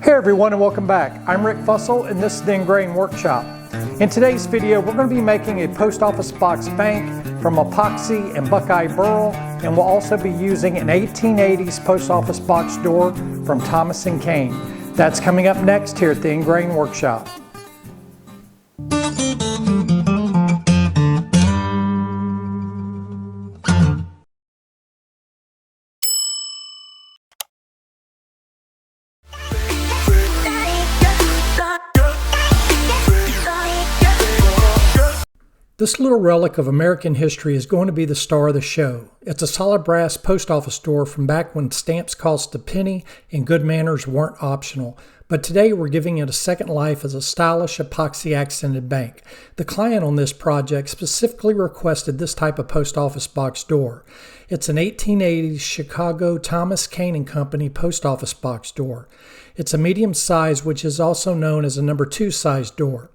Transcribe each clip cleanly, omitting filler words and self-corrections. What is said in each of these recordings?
Hey everyone, and welcome back. I'm Rick Fussell and this is the Engraving Workshop. In today's video we're going to be making a post office box bank from epoxy and buckeye burl, and we'll also be using an 1880s post office box door from Thomas & Kane. That's coming up next here at the Engraving Workshop. This little relic of American history is going to be the star of the show. It's a solid brass post office door from back when stamps cost a penny and good manners weren't optional. But today we're giving it a second life as a stylish epoxy accented bank. The client on this project specifically requested this type of post office box door. It's an 1880s Chicago Thomas Kane & Company post office box door. It's a medium size, which is also known as a number 2 size door.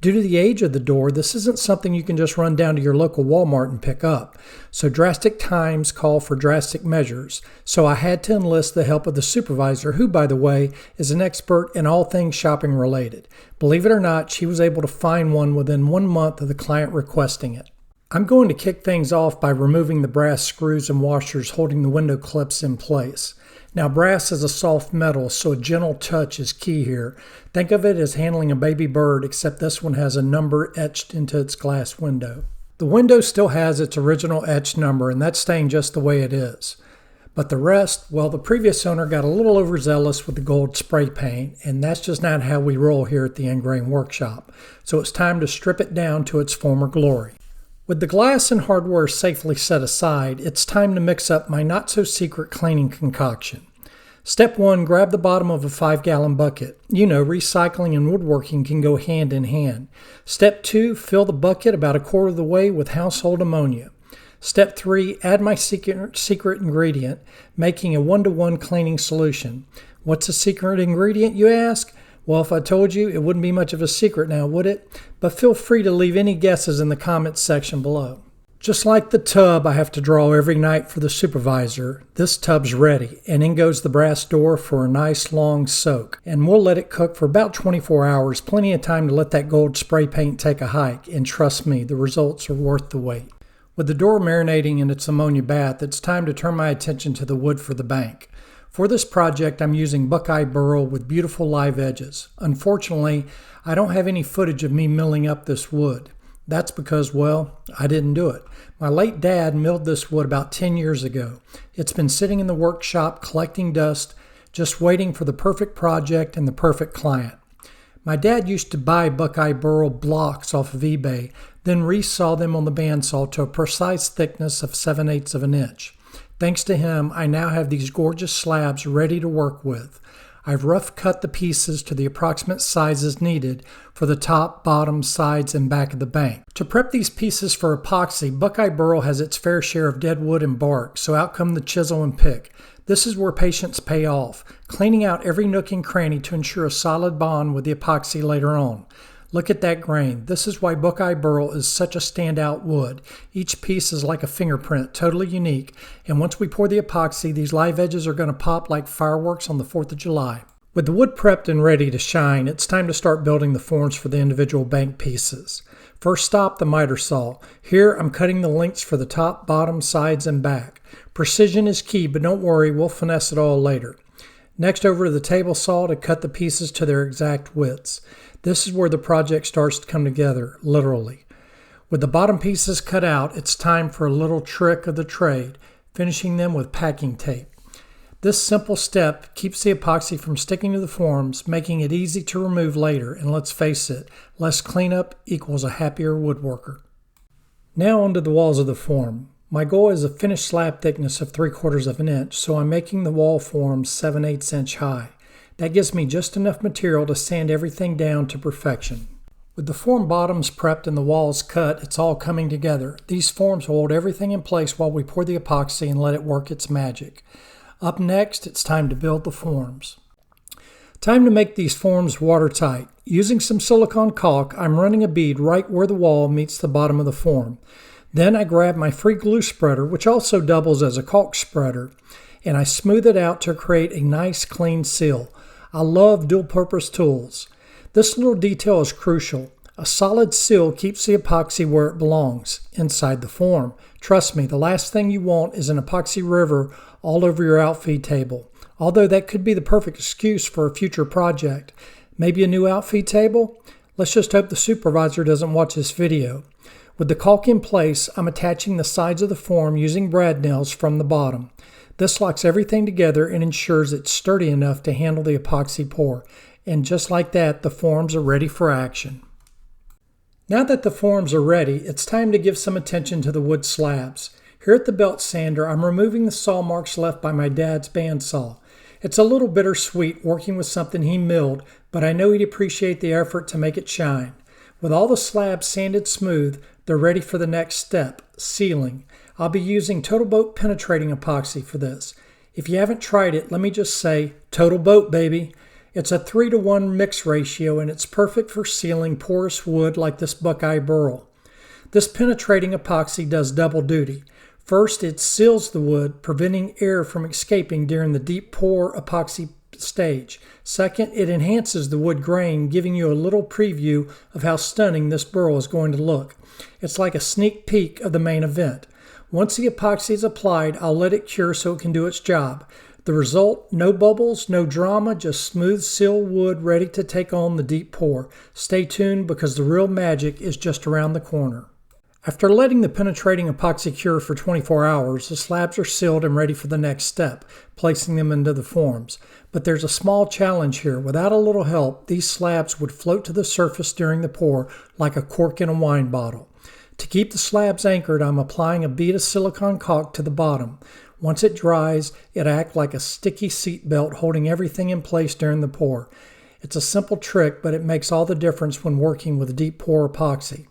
Due to the age of the door, this isn't something you can just run down to your local Walmart and pick up. So drastic times call for drastic measures. So I had to enlist the help of the supervisor, who, by the way, is an expert in all things shopping related. Believe it or not, she was able to find one within 1 month of the client requesting it. I'm going to kick things off by removing the brass screws and washers holding the window clips in place. Now, brass is a soft metal, so a gentle touch is key here. Think of it as handling a baby bird, except this one has a number etched into its glass window. The window still has its original etched number, and that's staying just the way it is. But the rest, well, the previous owner got a little overzealous with the gold spray paint, and that's just not how we roll here at the Engraving Workshop. So it's time to strip it down to its former glory. With the glass and hardware safely set aside, it's time to mix up my not-so-secret cleaning concoction. Step 1, grab the bottom of a 5-gallon bucket. You know, recycling and woodworking can go hand in hand. Step 2, fill the bucket about a quarter of the way with household ammonia. Step 3, add my secret ingredient, making a 1-to-1 cleaning solution. What's a secret ingredient, you ask? Well, if I told you, it wouldn't be much of a secret now, would it? But feel free to leave any guesses in the comments section below. Just like the tub I have to draw every night for the supervisor, this tub's ready, and in goes the brass door for a nice long soak. And we'll let it cook for about 24 hours, plenty of time to let that gold spray paint take a hike, and trust me, the results are worth the wait. With the door marinating in its ammonia bath, it's time to turn my attention to the wood for the bank. For this project, I'm using buckeye burl with beautiful live edges. Unfortunately, I don't have any footage of me milling up this wood. That's because, well, I didn't do it. My late dad milled this wood about 10 years ago. It's been sitting in the workshop collecting dust, just waiting for the perfect project and the perfect client. My dad used to buy buckeye burl blocks off of eBay, then resaw them on the bandsaw to a precise thickness of 7/8 of an inch. Thanks to him, I now have these gorgeous slabs ready to work with. I've rough cut the pieces to the approximate sizes needed for the top, bottom, sides, and back of the bank. To prep these pieces for epoxy, buckeye burl has its fair share of dead wood and bark, so out come the chisel and pick. This is where patience pay off, cleaning out every nook and cranny to ensure a solid bond with the epoxy later on. Look at that grain. This is why buckeye burl is such a standout wood. Each piece is like a fingerprint, totally unique, and once we pour the epoxy, these live edges are going to pop like fireworks on the 4th of July. With the wood prepped and ready to shine, it's time to start building the forms for the individual bank pieces. First stop, the miter saw. Here I'm cutting the lengths for the top, bottom, sides, and back. Precision is key, but don't worry, we'll finesse it all later. Next, over to the table saw to cut the pieces to their exact widths. This is where the project starts to come together, literally. With the bottom pieces cut out, it's time for a little trick of the trade, finishing them with packing tape. This simple step keeps the epoxy from sticking to the forms, making it easy to remove later, and let's face it, less cleanup equals a happier woodworker. Now onto the walls of the form. My goal is a finished slab thickness of 3/4 of an inch, so I'm making the wall forms 7/8 inch high. That gives me just enough material to sand everything down to perfection. With the form bottoms prepped and the walls cut, it's all coming together. These forms hold everything in place while we pour the epoxy and let it work its magic. Up next, it's time to build the forms. Time to make these forms watertight. Using some silicone caulk, I'm running a bead right where the wall meets the bottom of the form. Then I grab my free glue spreader, which also doubles as a caulk spreader, and I smooth it out to create a nice clean seal. I love dual-purpose tools. This little detail is crucial. A solid seal keeps the epoxy where it belongs, inside the form. Trust me, the last thing you want is an epoxy river all over your outfeed table. Although that could be the perfect excuse for a future project. Maybe a new outfeed table? Let's just hope the supervisor doesn't watch this video. With the caulk in place, I'm attaching the sides of the form using brad nails from the bottom. This locks everything together and ensures it's sturdy enough to handle the epoxy pour. And just like that, the forms are ready for action. Now that the forms are ready, it's time to give some attention to the wood slabs. Here at the belt sander, I'm removing the saw marks left by my dad's bandsaw. It's a little bittersweet working with something he milled, but I know he'd appreciate the effort to make it shine. With all the slabs sanded smooth, they're ready for the next step, sealing. I'll be using Total Boat penetrating epoxy for this. If you haven't tried it, let me just say, Total Boat, baby. It's a 3-to-1 mix ratio and it's perfect for sealing porous wood like this Buckeye burl. This penetrating epoxy does double duty. First, it seals the wood, preventing air from escaping during the deep pour epoxy stage. Second, it enhances the wood grain, giving you a little preview of how stunning this burl is going to look. It's like a sneak peek of the main event. Once the epoxy is applied, I'll let it cure so it can do its job. The result, no bubbles, no drama, just smooth seal wood ready to take on the deep pour. Stay tuned because the real magic is just around the corner. After letting the penetrating epoxy cure for 24 hours, the slabs are sealed and ready for the next step, placing them into the forms. But there's a small challenge here. Without a little help, these slabs would float to the surface during the pour like a cork in a wine bottle. To keep the slabs anchored, I'm applying a bead of silicone caulk to the bottom. Once it dries, it acts like a sticky seat belt holding everything in place during the pour. It's a simple trick, but it makes all the difference when working with deep pour epoxy.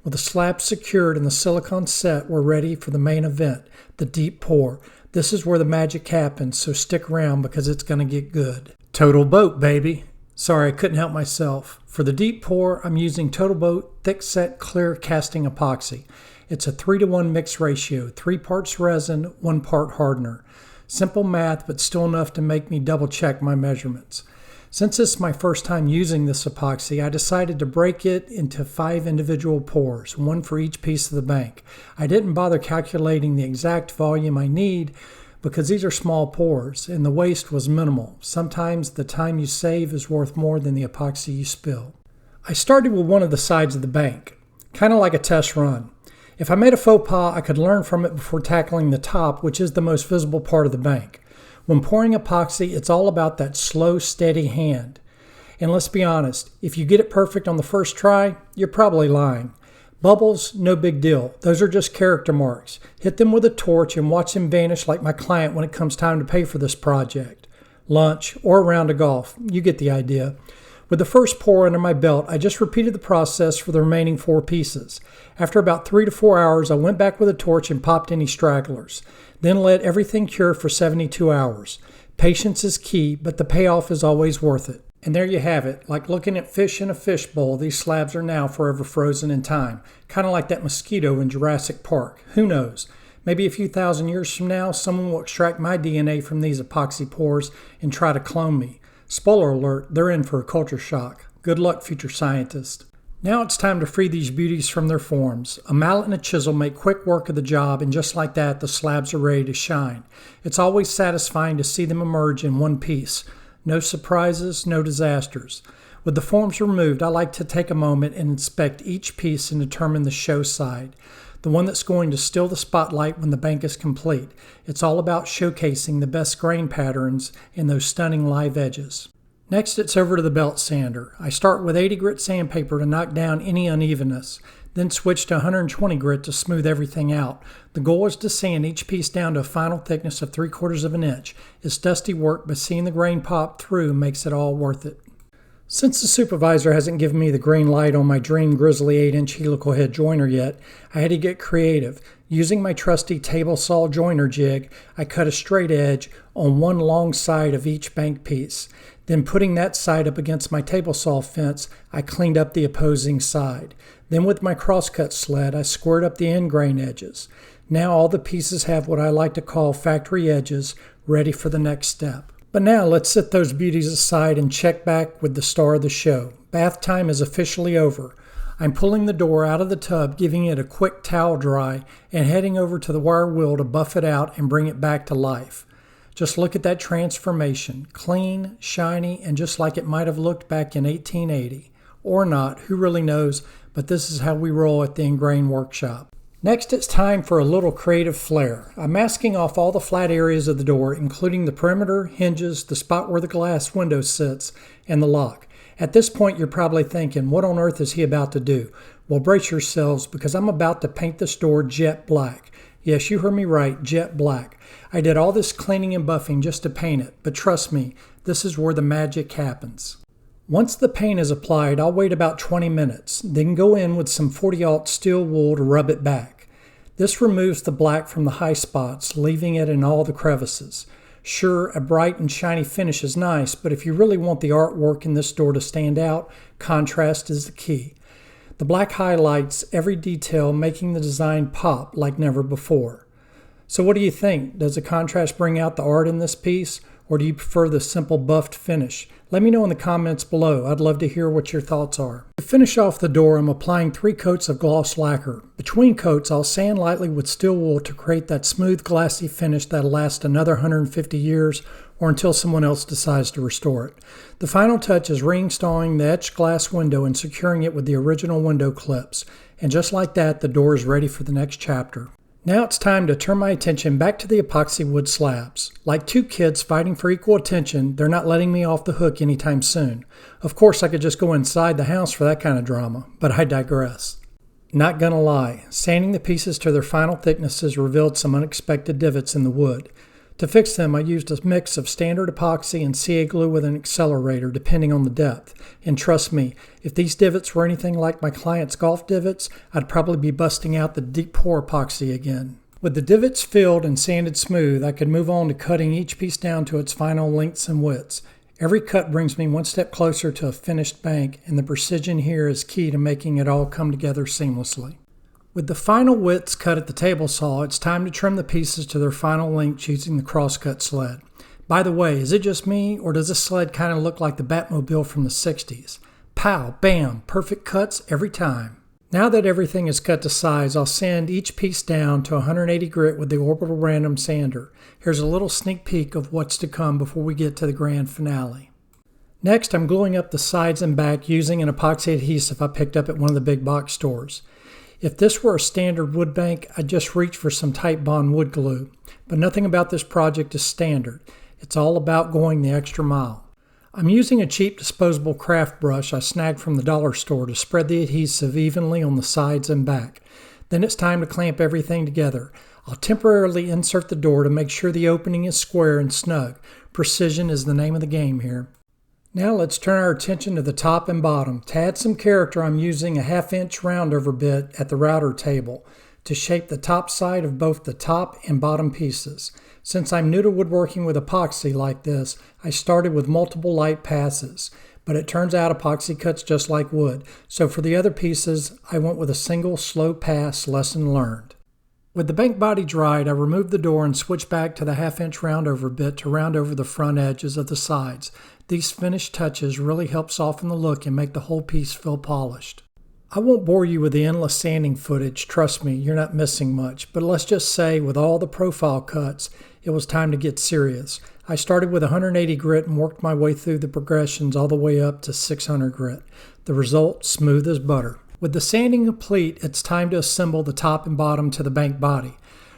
With the slabs secured and the silicone set, we're ready for the main event, the deep pour. This is where the magic happens, so stick around because it's going to get good. Total Boat, baby. Sorry, I couldn't help myself. For the deep pour, I'm using Total Boat thick set clear casting epoxy. It's a 3-to-1 mix ratio, 3 parts resin, 1 part hardener. Simple math, but still enough to make me double check my measurements. Since it's my first time using this epoxy, I decided to break it into 5 individual pours, 1 for each piece of the bank. I didn't bother calculating the exact volume I need because these are small pours and the waste was minimal. Sometimes the time you save is worth more than the epoxy you spill. I started with one of the sides of the bank, kind of like a test run. If I made a faux pas, I could learn from it before tackling the top, which is the most visible part of the bank. When pouring epoxy, it's all about that slow, steady hand. And let's be honest, if you get it perfect on the first try, you're probably lying. Bubbles, no big deal. Those are just character marks. Hit them with a torch and watch them vanish like my client when it comes time to pay for this project. Lunch, or a round of golf. You get the idea. With the first pour under my belt, I just repeated the process for the remaining 4 pieces. After about 3 to 4 hours, I went back with a torch and popped any stragglers. Then let everything cure for 72 hours. Patience is key, but the payoff is always worth it. And there you have it. Like looking at fish in a fishbowl, these slabs are now forever frozen in time. Kind of like that mosquito in Jurassic Park. Who knows? Maybe a few thousand years from now, someone will extract my DNA from these epoxy pores and try to clone me. Spoiler alert, they're in for a culture shock. Good luck, future scientists. Now it's time to free these beauties from their forms. A mallet and a chisel make quick work of the job, and just like that, the slabs are ready to shine. It's always satisfying to see them emerge in one piece. No surprises, no disasters. With the forms removed, I like to take a moment and inspect each piece and determine the show side, the one that's going to steal the spotlight when the bank is complete. It's all about showcasing the best grain patterns and those stunning live edges. Next, it's over to the belt sander. I start with 80 grit sandpaper to knock down any unevenness, then switch to 120 grit to smooth everything out. The goal is to sand each piece down to a final thickness of 3/4 of an inch. It's dusty work, but seeing the grain pop through makes it all worth it. Since the supervisor hasn't given me the green light on my Dream Grizzly 8-inch helical head joiner yet, I had to get creative. Using my trusty table saw joiner jig, I cut a straight edge on one long side of each bank piece. Then putting that side up against my table saw fence, I cleaned up the opposing side. Then with my crosscut sled, I squared up the end grain edges. Now all the pieces have what I like to call factory edges, ready for the next step. But now let's set those beauties aside and check back with the star of the show. Bath time is officially over. I'm pulling the door out of the tub, giving it a quick towel dry, and heading over to the wire wheel to buff it out and bring it back to life. Just look at that transformation. Clean, shiny, and just like it might have looked back in 1880. Or not, who really knows, but this is how we roll at the Ingrain Workshop. Next, it's time for a little creative flair. I'm masking off all the flat areas of the door, including the perimeter, hinges, the spot where the glass window sits, and the lock. At this point, you're probably thinking, what on earth is he about to do? Well, brace yourselves, because I'm about to paint this door jet black. Yes, you heard me right, jet black. I did all this cleaning and buffing just to paint it, but trust me, this is where the magic happens. Once the paint is applied, I'll wait about 20 minutes, then go in with some 40-aught steel wool to rub it back. This removes the black from the high spots, leaving it in all the crevices. Sure, a bright and shiny finish is nice, but if you really want the artwork in this door to stand out, contrast is the key. The black highlights every detail, making the design pop like never before. So what do you think? Does the contrast bring out the art in this piece, or do you prefer the simple buffed finish? Let me know in the comments below. I'd love to hear what your thoughts are. To finish off the door, I'm applying 3 coats of gloss lacquer. Between coats, I'll sand lightly with steel wool to create that smooth, glassy finish that'll last another 150 years or until someone else decides to restore it. The final touch is reinstalling the etched glass window and securing it with the original window clips. And just like that, the door is ready for the next chapter. Now it's time to turn my attention back to the epoxy wood slabs. Like 2 kids fighting for equal attention, they're not letting me off the hook anytime soon. Of course, I could just go inside the house for that kind of drama, but I digress. Not gonna lie, sanding the pieces to their final thicknesses revealed some unexpected divots in the wood. To fix them, I used a mix of standard epoxy and CA glue with an accelerator, depending on the depth. And trust me, if these divots were anything like my client's golf divots, I'd probably be busting out the deep pour epoxy again. With the divots filled and sanded smooth, I could move on to cutting each piece down to its final lengths and widths. Every cut brings me one step closer to a finished bank, and the precision here is key to making it all come together seamlessly. With the final widths cut at the table saw, it's time to trim the pieces to their final lengths using the crosscut sled. By the way, is it just me, or does this sled kind of look like the Batmobile from the 60s? Pow, bam, perfect cuts every time. Now that everything is cut to size, I'll sand each piece down to 180 grit with the orbital random sander. Here's a little sneak peek of what's to come before we get to the grand finale. Next, I'm gluing up the sides and back using an epoxy adhesive I picked up at one of the big box stores. If this were a standard wood bank, I'd just reach for some Titebond wood glue. But nothing about this project is standard. It's all about going the extra mile. I'm using a cheap disposable craft brush I snagged from the dollar store to spread the adhesive evenly on the sides and back. Then it's time to clamp everything together. I'll temporarily insert the door to make sure the opening is square and snug. Precision is the name of the game here. Now let's turn our attention to the top and bottom. To add some character, I'm using a 1/2 inch roundover bit at the router table to shape the top side of both the top and bottom pieces. Since I'm new to woodworking with epoxy like this, I started with multiple light passes, but it turns out epoxy cuts just like wood. So for the other pieces, I went with a single slow pass, lesson learned. With the bank body dried, I removed the door and switched back to the 1/2 inch roundover bit to round over the front edges of the sides. These finished touches really help soften the look and make the whole piece feel polished. I won't bore you with the endless sanding footage, trust me, you're not missing much, but let's just say with all the profile cuts, it was time to get serious. I started with 180 grit and worked my way through the progressions all the way up to 600 grit. The result, smooth as butter. With the sanding complete, it's time to assemble the top and bottom to the bank body.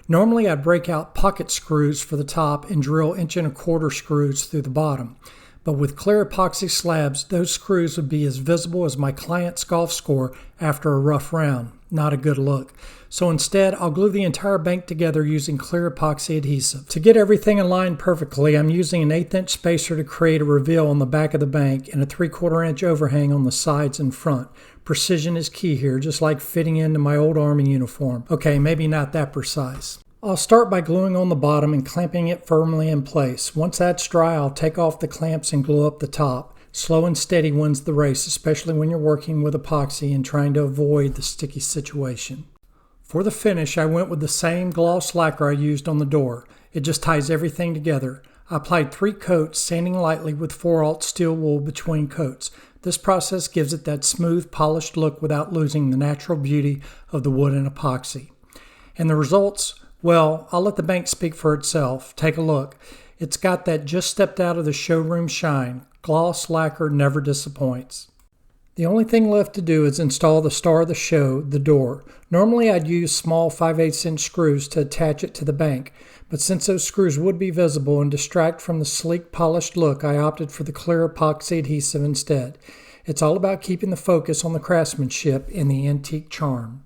Normally I'd break out pocket screws for the top and drill 1¼ inch screws through the bottom. But with clear epoxy slabs, those screws would be as visible as my client's golf score after a rough round. Not a good look. So instead, I'll glue the entire bank together using clear epoxy adhesive. To get everything aligned perfectly, I'm using an 1/8 inch spacer to create a reveal on the back of the bank and a 3/4 inch overhang on the sides and front. Precision is key here, just like fitting into my old Army uniform. Okay, maybe not that precise. I'll start by gluing on the bottom and clamping it firmly in place. Once that's dry, I'll take off the clamps and glue up the top. Slow and steady wins the race, especially when you're working with epoxy and trying to avoid the sticky situation. For the finish, I went with the same gloss lacquer I used on the door. It just ties everything together. I applied 3 coats, sanding lightly with 4/0 steel wool between coats. This process gives it that smooth, polished look without losing the natural beauty of the wood and epoxy. And the results, well, I'll let the bank speak for itself. Take a look. It's got that just stepped out of the showroom shine. Gloss lacquer never disappoints. The only thing left to do is install the star of the show, the door. Normally I'd use small 5/8 inch screws to attach it to the bank, but since those screws would be visible and distract from the sleek, polished look, I opted for the clear epoxy adhesive instead. It's all about keeping the focus on the craftsmanship and the antique charm.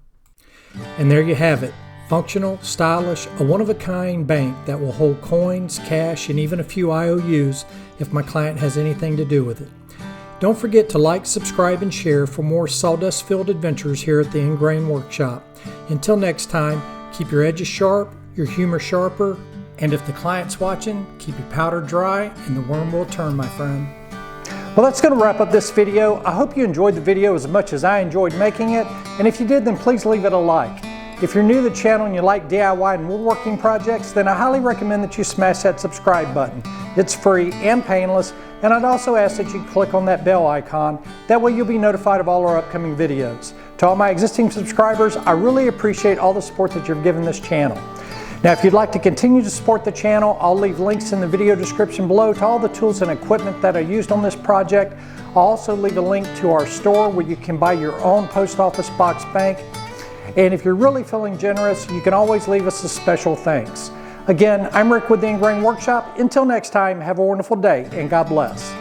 And there you have it. Functional, stylish, a one-of-a-kind bank that will hold coins, cash, and even a few IOUs if my client has anything to do with it. Don't forget to like, subscribe, and share for more sawdust-filled adventures here at the Ingrain Workshop. Until next time, keep your edges sharp, your humor sharper, and if the client's watching, keep your powder dry and the worm will turn, my friend. Well, that's going to wrap up this video. I hope you enjoyed the video as much as I enjoyed making it, and if you did, then please leave it a like. If you're new to the channel and you like DIY and woodworking projects, then I highly recommend that you smash that subscribe button. It's free and painless, and I'd also ask that you click on that bell icon. That way you'll be notified of all our upcoming videos. To all my existing subscribers, I really appreciate all the support that you've given this channel. Now, if you'd like to continue to support the channel, I'll leave links in the video description below to all the tools and equipment that I used on this project. I'll also leave a link to our store where you can buy your own post office box bank. And if you're really feeling generous, you can always leave us a special thanks. Again, I'm Rick with the Ingrain Workshop. Until next time, have a wonderful day and God bless.